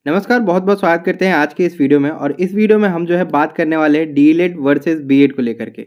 नमस्कार, बहुत बहुत स्वागत करते हैं आज के इस वीडियो में। और इस वीडियो में हम जो है बात करने वाले हैं डीएलएड वर्सेस बीएड को लेकर के।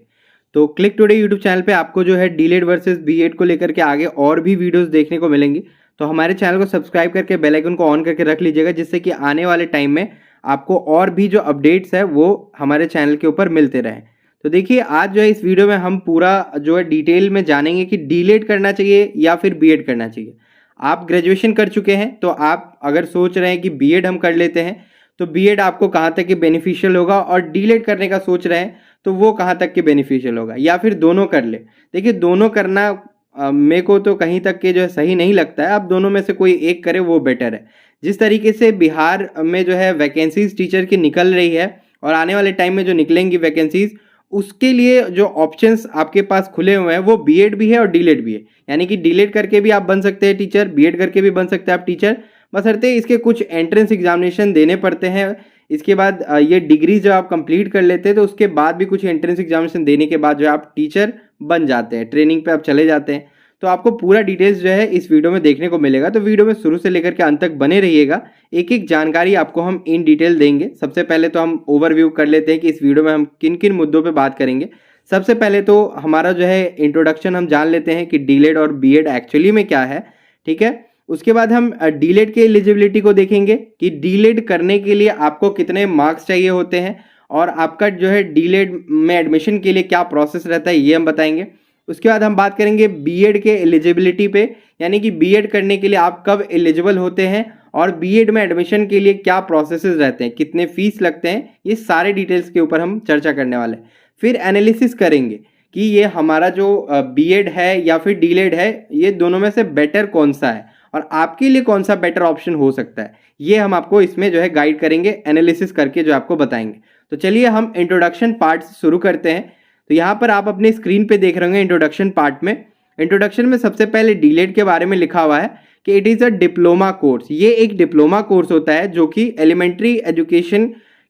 तो क्लिक टुडे यूट्यूब चैनल पे आपको जो है डीएलएड वर्सेस बीएड को लेकर के आगे और भी वीडियोस देखने को मिलेंगी। तो हमारे चैनल को सब्सक्राइब करके बेल आइकन को ऑन करके रख लीजिएगा, जिससे कि आने वाले टाइम में आपको और भी जो अपडेट्स है वो हमारे चैनल के ऊपर मिलते रहें। तो देखिए, आज जो है इस वीडियो में हम पूरा जो है डिटेल में जानेंगे कि डीएलएड करना चाहिए या फिर बीएड करना चाहिए। आप ग्रेजुएशन कर चुके हैं तो आप अगर सोच रहे हैं कि बीएड हम कर लेते हैं तो बीएड आपको कहाँ तक के बेनिफिशियल होगा, और डीएलएड करने का सोच रहे हैं तो वो कहाँ तक के बेनिफिशियल होगा, या फिर दोनों कर ले। देखिए, दोनों करना मेरे को तो कहीं तक के जो है सही नहीं लगता है। आप दोनों में से कोई एक करे वो बेटर है। जिस तरीके से बिहार में जो है वैकेंसीज टीचर की निकल रही है और आने वाले टाइम में जो निकलेंगी वैकेंसीज, उसके लिए जो ऑप्शंस आपके पास खुले हुए हैं वो बीएड भी है और डीएलएड भी है। यानी कि डीएलएड करके भी आप बन सकते हैं टीचर, बीएड करके भी बन सकते हैं आप टीचर, बशर्ते इसके कुछ एंट्रेंस एग्जामिनेशन देने पड़ते हैं। इसके बाद ये डिग्री जब आप कंप्लीट कर लेते हैं तो उसके बाद भी कुछ एंट्रेंस एग्जामिनेशन देने के बाद जो है आप टीचर बन जाते हैं, ट्रेनिंग पे आप चले जाते हैं। तो आपको पूरा डिटेल्स जो है इस वीडियो में देखने को मिलेगा। तो वीडियो में शुरू से लेकर के अंत तक बने रहिएगा। एक एक जानकारी आपको हम इन डिटेल देंगे। सबसे पहले तो हम ओवरव्यू कर लेते हैं कि इस वीडियो में हम किन किन मुद्दों पे बात करेंगे। सबसे पहले तो हमारा जो है इंट्रोडक्शन हम जान लेते हैं कि डीएलएड और बीएड एक्चुअली में क्या है, ठीक है। उसके बाद हम डीएलएड के एलिजिबिलिटी को देखेंगे कि डीएलएड करने के लिए आपको कितने मार्क्स चाहिए होते हैं, और आपका जो है डीएलएड में एडमिशन के लिए क्या प्रोसेस रहता है ये हम बताएंगे। उसके बाद हम बात करेंगे बीएड के एलिजिबिलिटी पे, यानी कि बीएड करने के लिए आप कब एलिजिबल होते हैं और बीएड में एडमिशन के लिए क्या प्रोसेसेस रहते हैं, कितने फीस लगते हैं, ये सारे डिटेल्स के ऊपर हम चर्चा करने वाले हैं। फिर एनालिसिस करेंगे कि ये हमारा जो बीएड है या फिर डीएलएड है, ये दोनों में से बेटर कौन सा है और आपके लिए कौन सा बेटर ऑप्शन हो सकता है, ये हम आपको इसमें जो है गाइड करेंगे, एनालिसिस करके जो आपको बताएंगे। तो चलिए हम इंट्रोडक्शन पार्ट से शुरू करते हैं। तो यहाँ पर आप अपनी स्क्रीन पे देख रहे होंगे इंट्रोडक्शन पार्ट में। इंट्रोडक्शन में सबसे पहले डीएलएड के बारे में लिखा हुआ है कि it is a diploma course. ये एक डिप्लोमा कोर्स होता है जो कि एलिमेंट्री एजुकेशन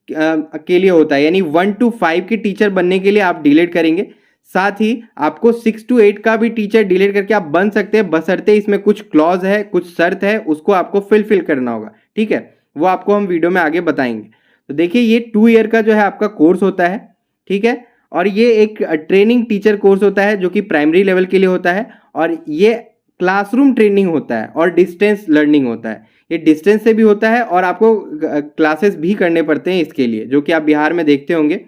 के लिए होता है, यानी 1 to 5 के टीचर बनने के लिए आप डीएलएड करेंगे। साथ ही आपको 6 to 8 का भी टीचर डीएलएड करके आप बन सकते हैं, बशर्ते इसमें कुछ क्लॉज है, कुछ शर्त है, उसको आपको फिल करना होगा, ठीक है। वो आपको हम वीडियो में आगे बताएंगे। तो देखिए, ये 2 ईयर का जो है आपका कोर्स होता है, ठीक है। और ये एक ट्रेनिंग टीचर कोर्स होता है जो कि प्राइमरी लेवल के लिए होता है, और ये क्लासरूम ट्रेनिंग होता है और डिस्टेंस लर्निंग होता है। ये डिस्टेंस से भी होता है और आपको क्लासेस भी करने पड़ते हैं इसके लिए, जो कि आप बिहार में देखते होंगे।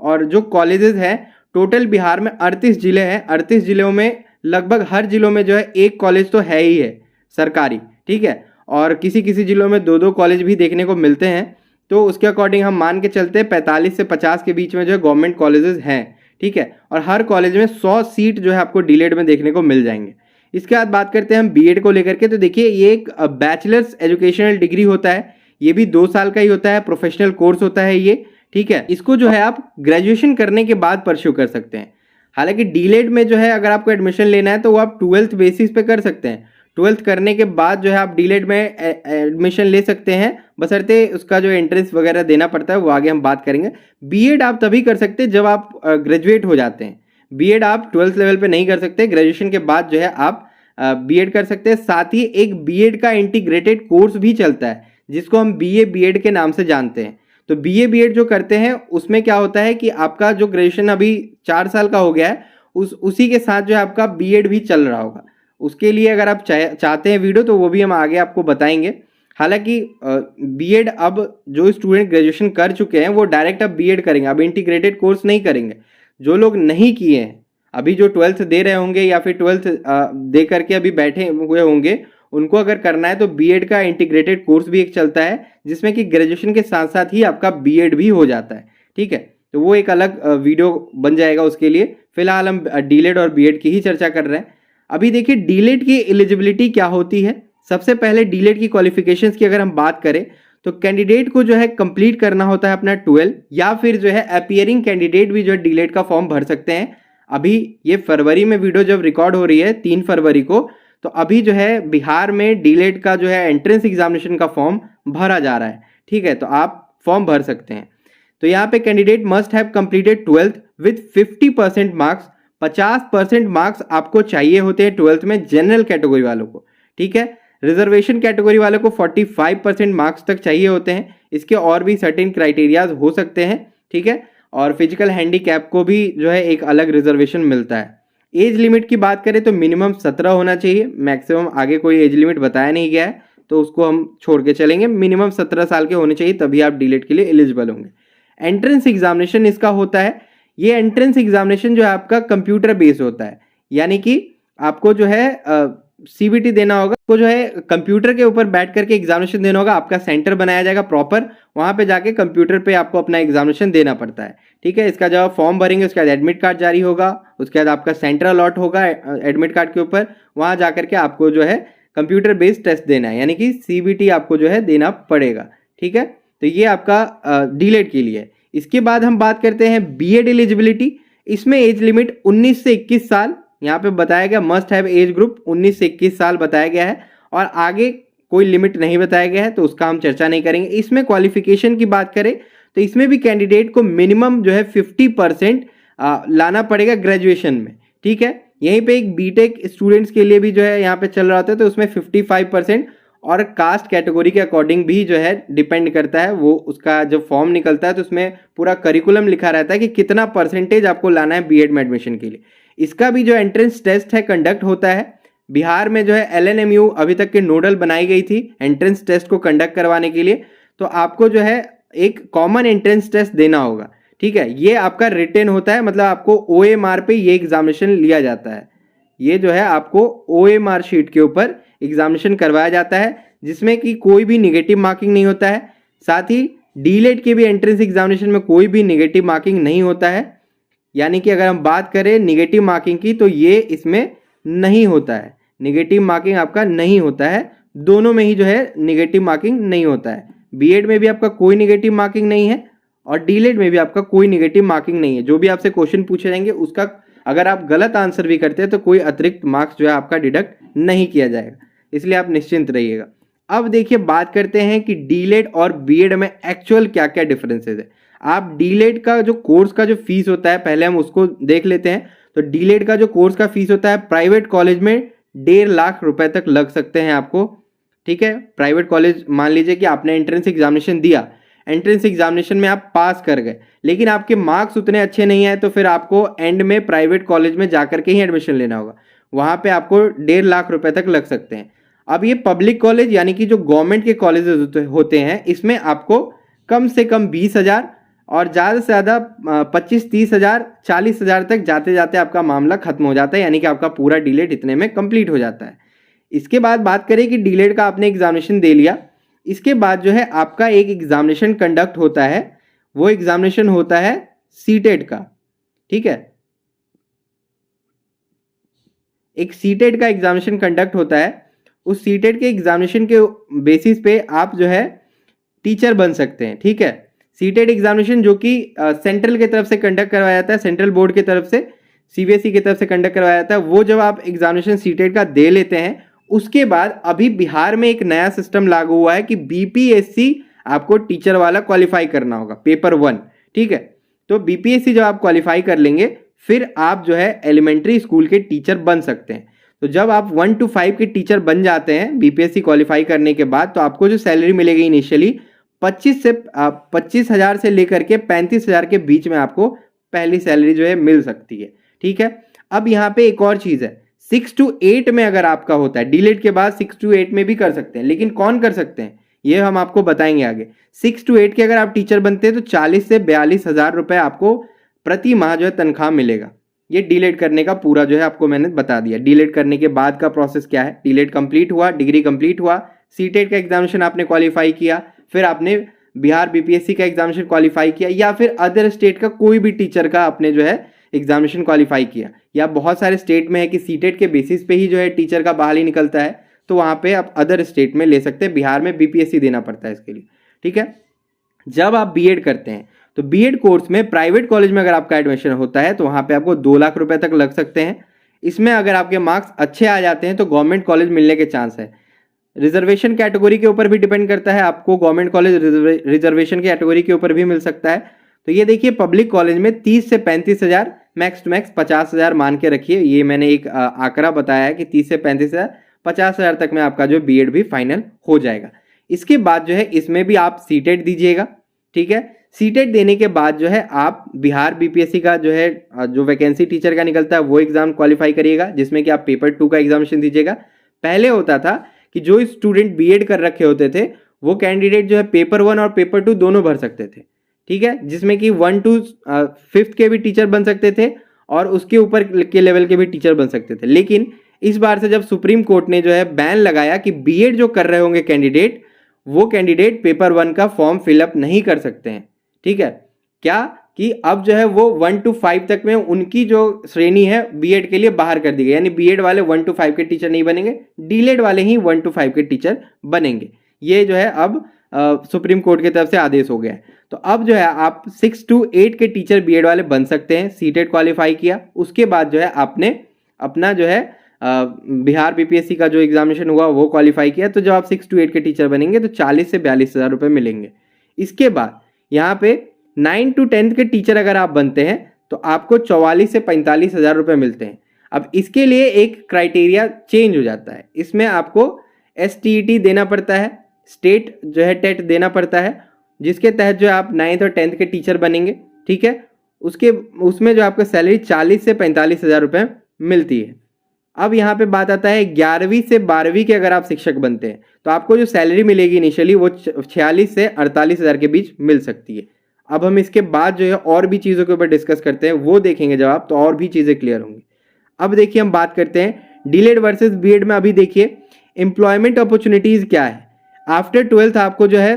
और जो कॉलेजेस हैं, टोटल बिहार में 38 जिले हैं। 38 जिलों में लगभग हर जिलों में जो है एक कॉलेज तो है ही है सरकारी, ठीक है। और किसी किसी जिलों में 2-2 कॉलेज भी देखने को मिलते हैं। तो उसके अकॉर्डिंग हम मान के चलते हैं 45 से 50 के बीच में जो है गवर्नमेंट कॉलेजेस हैं, ठीक है। और हर कॉलेज में 100 सीट जो है आपको डीएलएड में देखने को मिल जाएंगे। इसके बाद बात करते हैं हम बीएड को लेकर के। तो देखिए, ये एक बैचलर्स एजुकेशनल डिग्री होता है। ये भी 2 साल का ही होता है, प्रोफेशनल कोर्स होता है ये, ठीक है। इसको जो है आप ग्रेजुएशन करने के बाद परस्यू कर सकते हैं। हालांकि डीएलएड में जो है अगर आपको एडमिशन लेना है तो वो आप 12th बेसिस पे कर सकते हैं। 12th करने के बाद जो है आप डीएलएड में एडमिशन ले सकते हैं, बशर्ते उसका जो एंट्रेंस वगैरह देना पड़ता है वो आगे हम बात करेंगे। बीएड आप तभी कर सकते हैं जब आप ग्रेजुएट हो जाते हैं। बीएड आप 12th लेवल पे नहीं कर सकते, ग्रेजुएशन के बाद जो है आप बीएड कर सकते हैं। साथ ही एक बीएड का इंटीग्रेटेड कोर्स भी चलता है जिसको हम बीए बीएड के नाम से जानते हैं। तो बीए बीएड जो करते हैं उसमें क्या होता है कि आपका जो ग्रेजुएशन अभी 4 साल का हो गया है, उसी के साथ जो है आपका बीएड भी चल रहा होगा। उसके लिए अगर आप चाहते हैं वीडियो तो वो भी हम आगे आपको बताएंगे। हालांकि बीएड अब जो स्टूडेंट ग्रेजुएशन कर चुके हैं वो डायरेक्ट अब बीएड करेंगे, अब इंटीग्रेटेड कोर्स नहीं करेंगे। जो लोग नहीं किए हैं, अभी जो 12th दे रहे होंगे या फिर 12th दे करके अभी बैठे हुए होंगे, उनको अगर करना है तो बीएड का इंटीग्रेटेड कोर्स भी एक चलता है जिसमें कि ग्रेजुएशन के साथ साथ ही आपका बीएड भी हो जाता है, ठीक है। तो वो एक अलग वीडियो बन जाएगा उसके लिए। फिलहाल हम डीएलएड और बीएड की ही चर्चा कर रहे हैं। अभी देखिए, डीएलएड की एलिजिबिलिटी क्या होती है। सबसे पहले डीएलएड की क्वालिफिकेशंस की अगर हम बात करें तो कैंडिडेट को जो है कंप्लीट करना होता है अपना 12, या फिर जो है अपीयरिंग कैंडिडेट भी जो है डीएलएड का फॉर्म भर सकते हैं। अभी ये फरवरी में वीडियो जब रिकॉर्ड हो रही है 3 फरवरी को, तो अभी जो है बिहार में डीएलएड का जो है एंट्रेंस एग्जामिनेशन का फॉर्म भरा जा रहा है, ठीक है। तो आप फॉर्म भर सकते हैं। तो यहाँ पे candidate must have completed 12th with 50% marks. 50% marks आपको चाहिए होते हैं 12th में जनरल कैटेगरी वालों को, ठीक है। रिजर्वेशन कैटेगरी वाले को 45% मार्क्स तक चाहिए होते हैं। इसके और भी सर्टेन क्राइटेरियाज हो सकते हैं, ठीक है। और फिजिकल हैंडीकैप को भी जो है एक अलग रिजर्वेशन मिलता है। एज लिमिट की बात करें तो मिनिमम 17 होना चाहिए, मैक्सिमम आगे कोई एज लिमिट बताया नहीं गया है तो उसको हम छोड़ के चलेंगे। मिनिमम 17 साल के होने चाहिए, तभी आप डीलेट के लिए एलिजिबल होंगे। एंट्रेंस एग्जामिनेशन इसका होता है। ये एंट्रेंस एग्जामिनेशन जो है आपका कंप्यूटर बेस्ड होता है, यानी कि आपको जो है सीबीटी देना होगा, आपको जो है कंप्यूटर के ऊपर बैठ करके एग्जामिनेशन देना होगा। आपका सेंटर बनाया जाएगा प्रॉपर, वहां पे जाके कंप्यूटर पे आपको अपना एग्जामिनेशन देना पड़ता है, ठीक है। इसका जब आप फॉर्म भरेंगे उसके बाद एडमिट कार्ड जारी होगा, उसके बाद आपका सेंटर अलॉट होगा एडमिट कार्ड के ऊपर, वहां जाकर के आपको जो है कंप्यूटर बेस्ड टेस्ट देना है, यानी कि सीबीटी आपको जो है देना पड़ेगा, ठीक है। तो ये आपका डीलेट के लिए है। इसके बाद हम बात करते हैं बीएड एलिजिबिलिटी। इसमें एज लिमिट 19 से 21 साल यहाँ पे बताया गया, मस्ट हैव एज ग्रुप 19 से 21 साल बताया गया है, और आगे कोई लिमिट नहीं बताया गया है तो उसका हम चर्चा नहीं करेंगे। इसमें क्वालिफिकेशन की बात करें तो इसमें भी कैंडिडेट को मिनिमम जो है 50% लाना पड़ेगा ग्रेजुएशन में, ठीक है। यहीं पे एक बीटेक स्टूडेंट्स के लिए भी जो है यहाँ पे चल रहा होता है, तो उसमें 55% और कास्ट कैटेगरी के अकॉर्डिंग भी जो है डिपेंड करता है। वो उसका जब फॉर्म निकलता है तो उसमें पूरा करिकुलम लिखा रहता है कि कितना परसेंटेज आपको लाना है बीएड में एडमिशन के लिए। इसका भी जो एंट्रेंस टेस्ट है कंडक्ट होता है। बिहार में जो है एलएनएमयू अभी तक के नोडल बनाई गई थी एंट्रेंस टेस्ट को कंडक्ट करवाने के लिए, तो आपको जो है एक कॉमन एंट्रेंस टेस्ट देना होगा, ठीक है। ये आपका रिटेन होता है, मतलब आपको ओएमआर पे ये एग्जामिनेशन लिया जाता है। ये जो है आपको ओएमआर शीट के ऊपर एग्जामिनेशन करवाया जाता है, जिसमें कि कोई भी निगेटिव मार्किंग नहीं होता है। साथ ही डीलेट के भी एंट्रेंस एग्जामिनेशन में कोई भी निगेटिव मार्किंग नहीं होता है, यानी कि अगर हम बात करें निगेटिव मार्किंग की तो ये इसमें नहीं होता है। निगेटिव मार्किंग आपका नहीं होता है, दोनों में ही जो है निगेटिव मार्किंग नहीं होता है। बीएड में भी आपका कोई निगेटिव मार्किंग नहीं है और डीलेट में भी आपका कोई निगेटिव मार्किंग नहीं है। जो भी आपसे क्वेश्चन पूछे जाएंगे उसका अगर आप गलत आंसर भी करते हैं तो कोई अतिरिक्त मार्क्स जो है आपका डिडक्ट नहीं किया जाएगा, इसलिए आप निश्चिंत रहिएगा। अब देखिए बात करते हैं कि डीलेट और बीएड में एक्चुअल क्या क्या डिफरेंसेस है। आप डीलेट का जो कोर्स का जो फीस होता है पहले हम उसको देख लेते हैं। तो डीलेट का जो कोर्स का फीस होता है प्राइवेट कॉलेज में 1.5 लाख रुपए तक लग सकते हैं आपको, ठीक है। प्राइवेट कॉलेज मान लीजिए कि आपने एंट्रेंस एग्जामिनेशन दिया, एंट्रेंस एग्जामिनेशन में आप पास कर गए, लेकिन आपके मार्क्स उतने अच्छे नहीं आए, तो फिर आपको एंड में प्राइवेट कॉलेज में जाकर के ही एडमिशन लेना होगा, वहां पे आपको 1.5 लाख रुपए तक लग सकते हैं। अब ये पब्लिक कॉलेज यानी कि जो गवर्नमेंट के कॉलेजेस होते हैं, इसमें आपको कम से कम 20,000 और ज़्यादा से ज़्यादा 25-30 हज़ार 40 हज़ार तक जाते जाते आपका मामला खत्म हो जाता है, यानी कि आपका पूरा डीलेट इतने में कंप्लीट हो जाता है। इसके बाद बात करें कि डीलेट का आपने एग्जामिनेशन दे लिया, इसके बाद जो है आपका एक एग्जामिनेशन कंडक्ट होता है, वो एग्जामिनेशन होता है सीटेट का, ठीक है। एक सीटेट का एग्जामिनेशन कंडक्ट होता है। उस सीटेट के एग्जामिनेशन के बेसिस पे आप जो है टीचर बन सकते हैं, ठीक है। सीटेट एग्जामिनेशन जो कि सेंट्रल की तरफ से कंडक्ट करवाया जाता है, सेंट्रल बोर्ड की तरफ से, सीबीएसई की तरफ से कंडक्ट करवाया जाता है। वो जब आप एग्जामिनेशन सीटेट का दे लेते हैं, उसके बाद अभी बिहार में एक नया सिस्टम लागू हुआ है कि बीपीएससी आपको टीचर वाला क्वालिफाई करना होगा, पेपर 1, ठीक है। तो बीपीएससी जब आप क्वालिफाई कर लेंगे फिर आप जो है एलिमेंट्री स्कूल के टीचर बन सकते हैं। तो जब आप 1 to 5 के टीचर बन जाते हैं बीपीएससी क्वालिफाई करने के बाद, तो आपको जो सैलरी मिलेगी इनिशियली 25,000 से लेकर के 35,000 के बीच में आपको पहली सैलरी जो है मिल सकती है, ठीक है। अब यहाँ पे एक और चीज़ है, 6 to 8 में अगर आपका होता है, डीलेट के बाद 6 to 8 में भी कर सकते हैं, लेकिन कौन कर सकते हैं ये हम आपको बताएंगे आगे। 6 to 8 के अगर आप टीचर बनते हैं तो 40 से 42 हज़ार रुपये आपको प्रति माह जो है तनख्वाह मिलेगा। ये डीलेट करने का पूरा जो है आपको मैंने बता दिया। डीलेट करने के बाद का प्रोसेस क्या है, डीलेट कंप्लीट हुआ, डिग्री कंप्लीट हुआ, सीटेट का एग्जामिनेशन आपने क्वालिफाई किया, फिर आपने बिहार बीपीएससी का एग्जामिनेशन क्वालिफाई किया, या फिर अदर स्टेट का कोई भी टीचर का आपने जो है एग्जामिनेशन क्वालिफाई किया, या बहुत सारे स्टेट में है कि सीटेट के बेसिस पे ही जो है टीचर का बहाली निकलता है, तो वहाँ पे आप अदर स्टेट में ले सकते हैं। बिहार में बीपीएससी देना पड़ता है इसके लिए, ठीक है। जब आप बीएड करते हैं तो बीएड कोर्स में प्राइवेट कॉलेज में अगर आपका एडमिशन होता है तो वहाँ पे आपको 2 लाख रुपए तक लग सकते हैं। इसमें अगर आपके मार्क्स अच्छे आ जाते हैं तो गवर्नमेंट कॉलेज मिलने के चांस है। रिजर्वेशन कैटेगरी के ऊपर भी डिपेंड करता है, आपको गवर्नमेंट कॉलेज रिजर्वेशन कैटेगरी के ऊपर भी मिल सकता है। तो ये देखिए पब्लिक कॉलेज में 30 से 35 हज़ार, मैक्स टू मैक्स 50 हज़ार मान के रखिए। ये मैंने एक आंकड़ा बताया है कि 30 से 35 हज़ार, 50,000 तक में आपका जो बीएड भी फाइनल हो जाएगा। इसके बाद जो है इसमें भी आप सीटेट दीजिएगा, ठीक है। सीटेट देने के बाद जो है आप बिहार बीपीएससी का जो है जो वैकेंसी टीचर का निकलता है वो एग्जाम क्वालिफाई करिएगा, जिसमें कि आप पेपर 2 का एग्जामिनेशन दीजिएगा। पहले होता था कि जो स्टूडेंट बीएड कर रखे होते थे वो कैंडिडेट जो है पेपर 1 और पेपर 2 दोनों भर सकते थे, ठीक है, जिसमें कि 1 to 5th के भी टीचर बन सकते थे और उसके ऊपर के लेवल के भी टीचर बन सकते थे। लेकिन इस बार से जब सुप्रीम कोर्ट ने जो है बैन लगाया कि बीएड जो कर रहे होंगे कैंडिडेट, वो कैंडिडेट पेपर 1 का फॉर्म फिलअप नहीं कर सकते हैं, ठीक है। क्या कि अब जो है वो 1 to 5 तक में उनकी जो श्रेणी है बीएड के लिए बाहर कर दी गई, यानी बीएड वाले 1 to 5 के टीचर नहीं बनेंगे, डीलेड वाले ही 1 to 5 के टीचर बनेंगे। ये जो है अब सुप्रीम कोर्ट की तरफ से आदेश हो गया है। तो अब जो है आप 6 to 8 के टीचर बीएड वाले बन सकते हैं, सीटेट क्वालिफाई किया, उसके बाद जो है आपने अपना जो है बिहार बीपीएससी का जो एग्जामिनेशन हुआ वो क्वालिफाई किया, तो जब आप 6 to 8 के टीचर बनेंगे तो 40 से 42,000 रुपये मिलेंगे। इसके बाद यहाँ पे 9 to 10 के टीचर अगर आप बनते हैं तो आपको 44 से 45,000 रुपये मिलते हैं। अब इसके लिए एक क्राइटेरिया चेंज हो जाता है, इसमें आपको STET देना पड़ता है, स्टेट जो है टेट देना पड़ता है, जिसके तहत जो आप 9th और 10th के टीचर बनेंगे, ठीक है। उसमें जो आपका सैलरी 40 से 45,000 रुपये मिलती है। अब यहाँ पे बात आता है 11वीं से 12वीं के अगर आप शिक्षक बनते हैं तो आपको जो सैलरी मिलेगी इनिशियली वो 46 से 48,000 के बीच मिल सकती है। अब हम इसके बाद जो है और भी चीज़ों के ऊपर डिस्कस करते हैं, वो देखेंगे जब आप, तो और भी चीज़ें क्लियर होंगी। अब देखिए हम बात करते हैं डीलेड वर्सेस बीएड में। अभी देखिए एम्प्लॉयमेंट अपॉर्चुनिटीज़ क्या है। आफ्टर 12th आपको जो है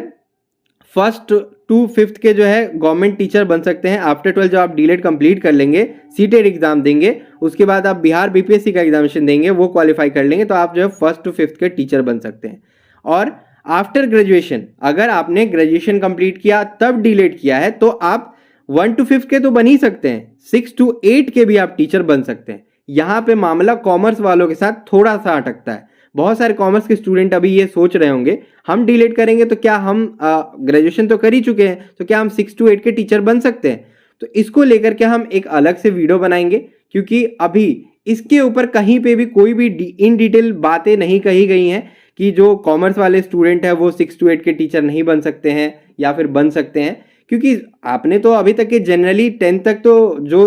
1st to 5th के जो है गवर्नमेंट टीचर बन सकते हैं। आफ्टर 12 जब आप डीलेड कंप्लीट कर लेंगे, सीटेट एग्जाम देंगे, उसके बाद आप बिहार बीपीएससी का एग्जामिनेशन देंगे, वो क्वालिफाई कर लेंगे, तो आप जो है 1st to 5th के टीचर बन सकते हैं। और आफ्टर ग्रेजुएशन अगर आपने ग्रेजुएशन कंप्लीट किया तब डीलेड किया है तो आप 1 to 5th के तो बन ही सकते हैं, 6 to 8 के भी आप टीचर बन सकते हैं। यहाँ पे मामला कॉमर्स वालों के साथ थोड़ा सा अटकता है। बहुत सारे कॉमर्स के स्टूडेंट अभी ये सोच रहे होंगे हम डीलेड करेंगे तो क्या हम ग्रेजुएशन तो कर ही चुके हैं, तो क्या हम 6 to 8 के टीचर बन सकते हैं। तो इसको लेकर के हम एक अलग से वीडियो बनाएंगे, क्योंकि अभी इसके ऊपर कहीं पे भी कोई भी इन डिटेल बातें नहीं कही गई हैं कि जो कॉमर्स वाले स्टूडेंट है वो 6 to 8 के टीचर नहीं बन सकते हैं या फिर बन सकते हैं। क्योंकि आपने तो अभी तक के जनरली 10th तक तो जो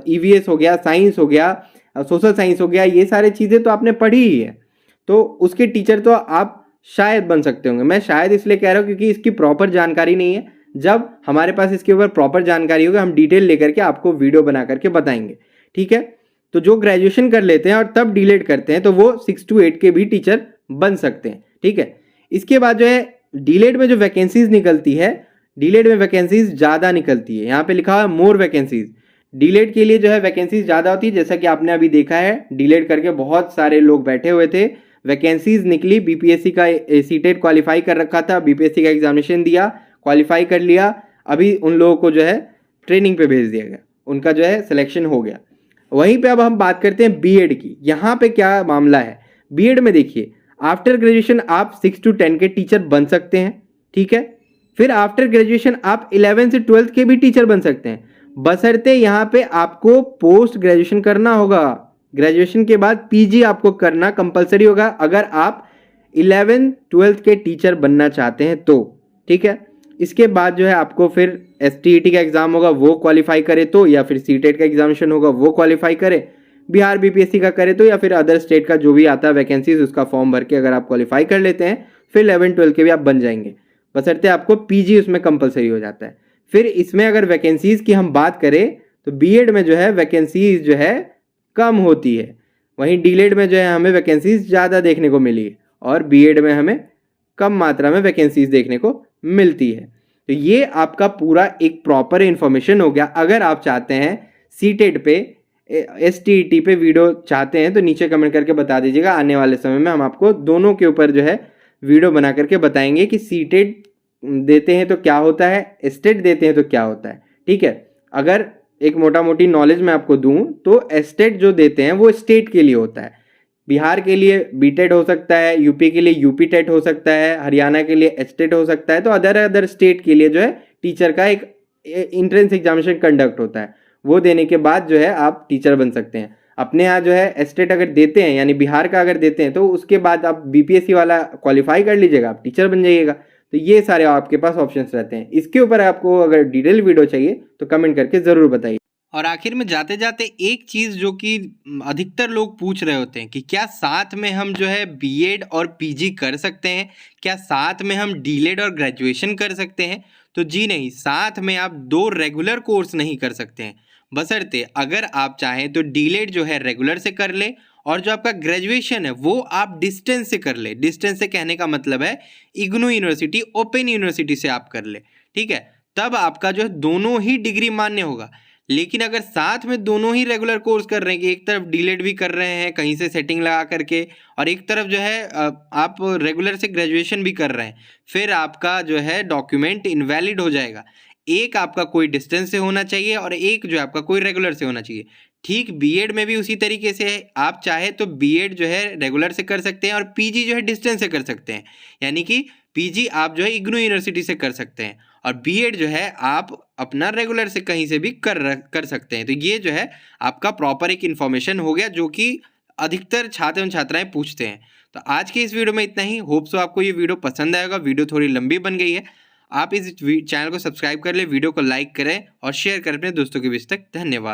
EVS हो गया, साइंस हो गया, सोशल साइंस हो गया, ये सारे चीज़ें तो आपने पढ़ी ही है, तो उसके टीचर तो आप शायद बन सकते होंगे। मैं शायद इसलिए कह रहा हूँ क्योंकि इसकी प्रॉपर जानकारी नहीं है। जब हमारे पास इसके ऊपर प्रॉपर जानकारी होगी हम डिटेल लेकर के आपको वीडियो बना करके बताएंगे, ठीक है। तो जो ग्रेजुएशन कर लेते हैं और तब डीलेड करते हैं तो वो 6 to 8 के भी टीचर बन सकते हैं, ठीक है। इसके बाद जो है डीलेड में जो वैकेंसीज निकलती है, डीलेड में वैकेंसीज ज़्यादा निकलती है। यहाँ पे लिखा हुआ है मोर वैकेंसीज। डीलेड के लिए जो है वैकेंसीज ज़्यादा होती है, जैसा कि आपने अभी देखा है डीलेड करके बहुत सारे लोग बैठे हुए थे, वैकेंसीज निकली। बीपीएससी का सीटेट क्वालिफाई कर रखा था, बीपीएससी का एग्जामिनेशन दिया, क्वालिफाई कर लिया, अभी उन लोगों को जो है ट्रेनिंग पे भेज दिया गया, उनका जो है सिलेक्शन हो गया। वहीं पे अब हम बात करते हैं बीएड की। यहाँ पे क्या मामला है बीएड में, देखिए आफ्टर ग्रेजुएशन आप 6 to 10 के टीचर बन सकते हैं, ठीक है। फिर आफ्टर ग्रेजुएशन आप 11 से 12 के भी टीचर बन सकते हैं, बशर्ते यहाँ पे आपको पोस्ट ग्रेजुएशन करना होगा। ग्रेजुएशन के बाद पीजी आपको करना कंपलसरी होगा अगर आप 11 12 के टीचर बनना चाहते हैं तो, ठीक है। इसके बाद जो है आपको फिर STET का एग्जाम होगा, वो क्वालिफाई करे तो, या फिर सीटेट का एग्जामिनेशन होगा वो क्वालिफाई करे, बिहार बीपीएससी का करे तो, या फिर अदर स्टेट का जो भी आता है वैकेंसीज उसका फॉर्म भर के अगर आप क्वालिफाई कर लेते हैं फिर 11 12 के भी आप बन जाएंगे, बशर्ते आपको पीजी उसमें कंपलसरी हो जाता है। फिर इसमें अगर वैकेंसीज की हम बात करें तो बीएड में जो है वैकेंसीज जो है कम होती है, वहीं डीलेड में जो है हमें वैकेंसीज ज़्यादा देखने को मिली है और बीएड में हमें कम मात्रा में वैकेंसीज देखने को मिलती है। तो ये आपका पूरा एक प्रॉपर इन्फॉर्मेशन हो गया। अगर आप चाहते हैं सीटेट पे STET पे वीडियो चाहते हैं तो नीचे कमेंट करके बता दीजिएगा, आने वाले समय में हम आपको दोनों के ऊपर जो है वीडियो बना करके बताएंगे कि सीटेट देते हैं तो क्या होता है, स्टेट देते हैं तो क्या होता है, ठीक है। अगर एक मोटा मोटी नॉलेज मैं आपको दूं तो स्टेट जो देते हैं वो स्टेट के लिए होता है, बिहार के लिए बीटेट हो सकता है, यूपी के लिए यूपी टेट हो सकता है, हरियाणा के लिए एचटेट हो सकता है, तो अदर स्टेट के लिए जो है टीचर का एक एंट्रेंस एग्जामिनेशन कंडक्ट होता है, वो देने के बाद जो है आप टीचर बन सकते हैं। अपने यहाँ जो है एस्टेट अगर देते हैं यानी बिहार का अगर देते हैं तो उसके बाद आप बीपीएससी वाला क्वालिफाई कर लीजिएगा, आप टीचर बन जाइएगा। तो ये सारे आपके पास ऑप्शंस रहते हैं। इसके ऊपर आपको अगर डिटेल वीडियो चाहिए तो कमेंट करके ज़रूर बताइए। और आखिर में जाते जाते एक चीज़ जो कि अधिकतर लोग पूछ रहे होते हैं कि क्या साथ में हम जो है बीएड और पीजी कर सकते हैं, क्या साथ में हम डीलेड और ग्रेजुएशन कर सकते हैं? तो जी नहीं, साथ में आप 2 रेगुलर कोर्स नहीं कर सकते हैं। बशर्ते अगर आप चाहें तो डीलेड जो है रेगुलर से कर ले और जो आपका ग्रेजुएशन है वो आप डिस्टेंस से कर ले। डिस्टेंस से कहने का मतलब है इग्नू यूनिवर्सिटी, ओपन यूनिवर्सिटी से आप कर ले, ठीक है? तब आपका जो है दोनों ही डिग्री मान्य होगा। लेकिन अगर साथ में दोनों ही रेगुलर कोर्स कर रहे हैं कि एक तरफ डीलेड भी कर रहे हैं कहीं से सेटिंग लगा करके और एक तरफ जो है आप रेगुलर से ग्रेजुएशन भी कर रहे हैं, फिर आपका जो है डॉक्यूमेंट इनवैलिड हो जाएगा। एक आपका कोई डिस्टेंस से होना चाहिए और एक जो है आपका कोई रेगुलर से होना चाहिए। ठीक बीएड में भी उसी तरीके से है, आप चाहे तो बीएड जो है रेगुलर से कर सकते हैं और पीजी जो है डिस्टेंस से कर सकते हैं। यानी कि पीजी आप जो है इग्नू यूनिवर्सिटी से कर सकते हैं और बीएड जो है आप अपना रेगुलर से कहीं से भी कर सकते हैं। तो ये जो है आपका प्रॉपर एक इन्फॉर्मेशन हो गया जो कि अधिकतर छात्र एवं छात्राएं पूछते हैं। तो आज के इस वीडियो में इतना ही। होप सो आपको ये वीडियो पसंद आएगा। वीडियो थोड़ी लंबी बन गई है। आप इस चैनल को सब्सक्राइब कर ले, वीडियो को लाइक करें और शेयर करें अपने दोस्तों के बीच तक। धन्यवाद।